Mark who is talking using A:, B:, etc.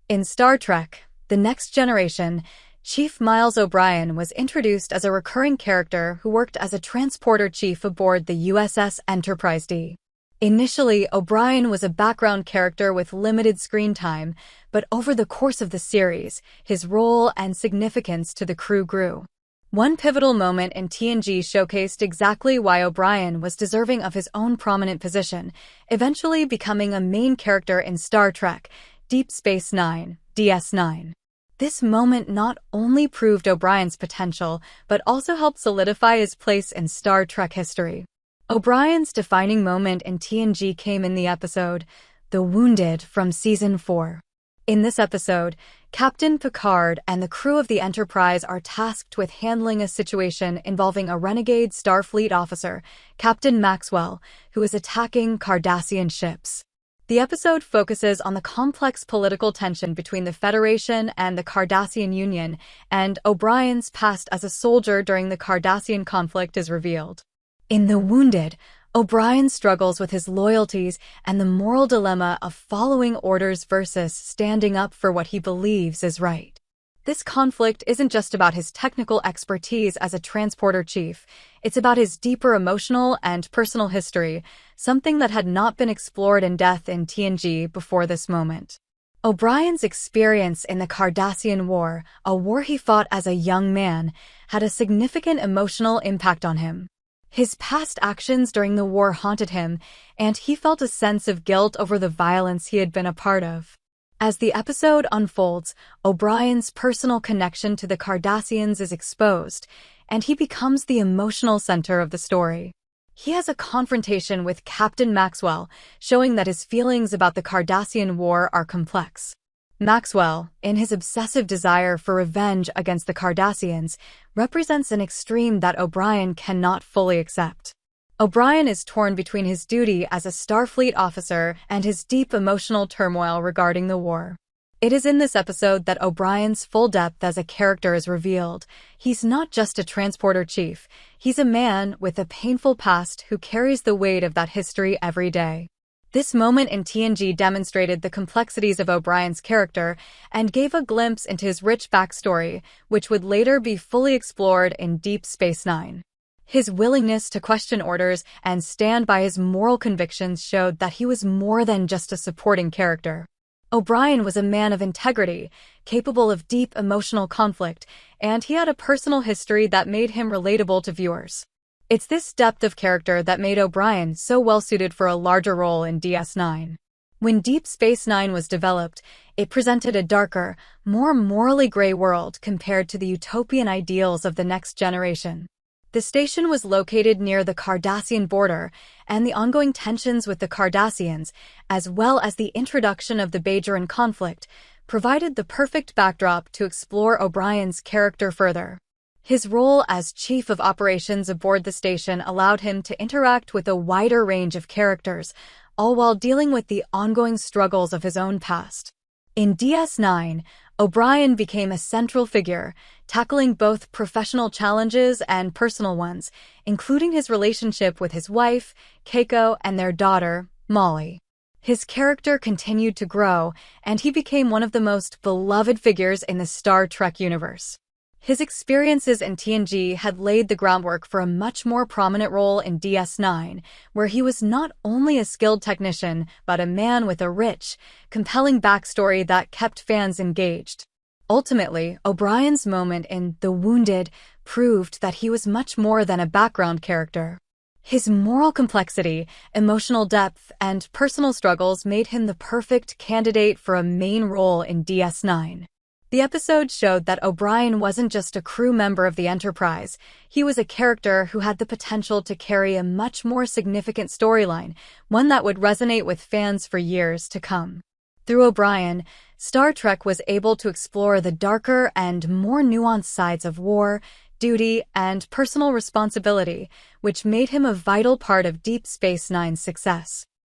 A: In Star Trek: The Next Generation, Chief Miles O'Brien was introduced as a recurring character who worked as a transporter chief aboard the USS Enterprise D. Initially, O'Brien was a background character with limited screen time, but over the course of the series, his role and significance to the crew grew. One pivotal moment in TNG showcased exactly why O'Brien was deserving of his own prominent position, eventually becoming a main character in Star Trek: Deep Space Nine, DS9. This moment not only proved O'Brien's potential, but also helped solidify his place in Star Trek history. O'Brien's defining moment in TNG came in the episode The Wounded from Season 4. In this episode, Captain Picard and the crew of the Enterprise are tasked with handling a situation involving a renegade Starfleet officer, Captain Maxwell, who is attacking Cardassian ships. The episode focuses on the complex political tension between the Federation and the Cardassian Union, and O'Brien's past as a soldier during the Cardassian conflict is revealed. In The Wounded, O'Brien struggles with his loyalties and the moral dilemma of following orders versus standing up for what he believes is right. This conflict isn't just about his technical expertise as a transporter chief, it's about his deeper emotional and personal history, something that had not been explored in depth in TNG before this moment. O'Brien's experience in the Cardassian War, a war he fought as a young man, had a significant emotional impact on him. His past actions during the war haunted him, and he felt a sense of guilt over the violence he had been a part of. As the episode unfolds, O'Brien's personal connection to the Cardassians is exposed, and he becomes the emotional center of the story. He has a confrontation with Captain Maxwell, showing that his feelings about the Cardassian War are complex. Maxwell, in his obsessive desire for revenge against the Cardassians, represents an extreme that O'Brien cannot fully accept. O'Brien is torn between his duty as a Starfleet officer and his deep emotional turmoil regarding the war. It is in this episode that O'Brien's full depth as a character is revealed. He's not just a transporter chief, he's a man with a painful past who carries the weight of that history every day. This moment in TNG demonstrated the complexities of O'Brien's character and gave a glimpse into his rich backstory, which would later be fully explored in Deep Space Nine. His willingness to question orders and stand by his moral convictions showed that he was more than just a supporting character. O'Brien was a man of integrity, capable of deep emotional conflict, and he had a personal history that made him relatable to viewers. It's this depth of character that made O'Brien so well-suited for a larger role in DS9. When Deep Space Nine was developed, it presented a darker, more morally gray world compared to the utopian ideals of the Next Generation. The station was located near the Cardassian border, and the ongoing tensions with the Cardassians, as well as the introduction of the Bajoran conflict, provided the perfect backdrop to explore O'Brien's character further. His role as Chief of Operations aboard the station allowed him to interact with a wider range of characters, all while dealing with the ongoing struggles of his own past. In DS9, O'Brien became a central figure, tackling both professional challenges and personal ones, including his relationship with his wife, Keiko, and their daughter, Molly. His character continued to grow, and he became one of the most beloved figures in the Star Trek universe. His experiences in TNG had laid the groundwork for a much more prominent role in DS9, where he was not only a skilled technician, but a man with a rich, compelling backstory that kept fans engaged. Ultimately, O'Brien's moment in The Wounded proved that he was much more than a background character. His moral complexity, emotional depth, and personal struggles made him the perfect candidate for a main role in DS9. The episode showed that O'Brien wasn't just a crew member of the Enterprise, he was a character who had the potential to carry a much more significant storyline, one that would resonate with fans for years to come. Through O'Brien, Star Trek was able to explore the darker and more nuanced sides of war, duty, and personal responsibility, which made him a vital part of Deep Space Nine's success.